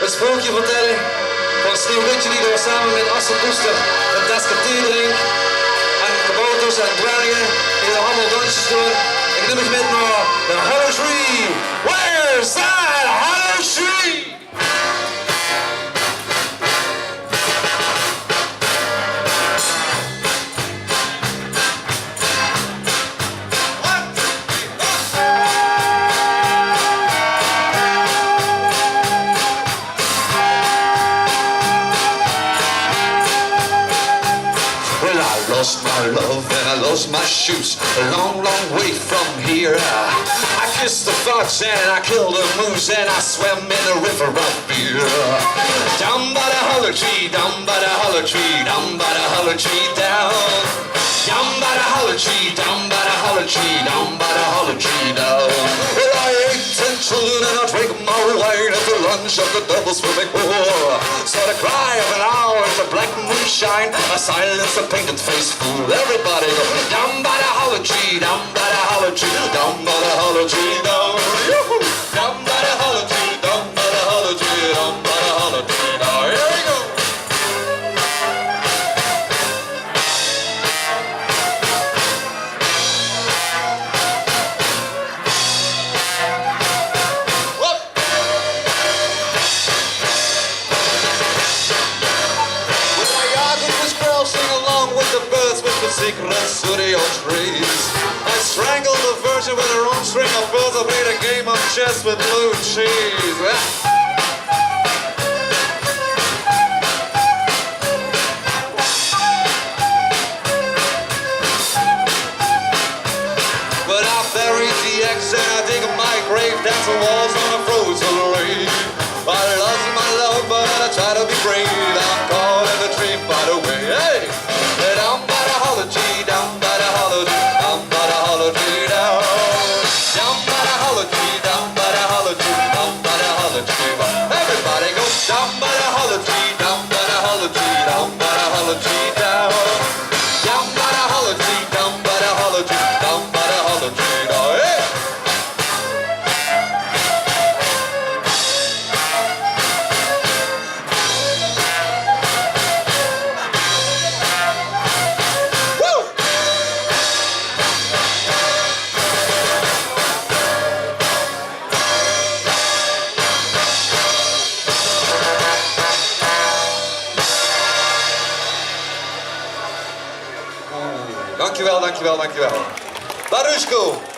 Het spookje vertellen van Sneeuwwitje die daar samen met Asselpoester een tasje thee drinkt. En kabouters en dwergen die er allemaal dansjes doen. Ik neem het met naar de Hollow Tree. Where's that Hollow Tree? I lost my love and I lost my shoes a long, long way from here. I kissed the fox and I killed a moose and I swam in a river of beer. Down by the hollow tree, down by the hollow tree, down by the hollow tree, down. Down by the hollow tree, down by the hollow tree, down by the hollow tree, down. Well, I ate 10 children and I drank my wine at the lunch of the double swimming pool. Saw the cry of an owl in the black moonshine. I silenced a painted face fool. Everybody go down by the hollow tree, down by the hollow tree, down by the hollow tree, down. Down by the hollow tree, down by the hollow tree, down by the hollow tree, down. Here we go. Secrets to the old trees. I strangled the virgin with her own string of pearls. I played a game of chess with blue cheese. But I buried the ex and I dig my grave. Dance the walls on a frozen lake. I lost my love, but I try to be brave. I'm caught in the tree, by the way. Hey! Down by the hollow tree, down by the hollow tree, down by the hollow tree, down. Down by the hollow tree, down by the hollow tree, down by the hollow tree. Everybody go down by the hollow tree, down by the hollow tree, down by the hollow tree, down. Down by the hollow tree, down by the hollow tree, down by the hollow tree, down. Hey! Dankjewel, dankjewel, dankjewel. Barushko!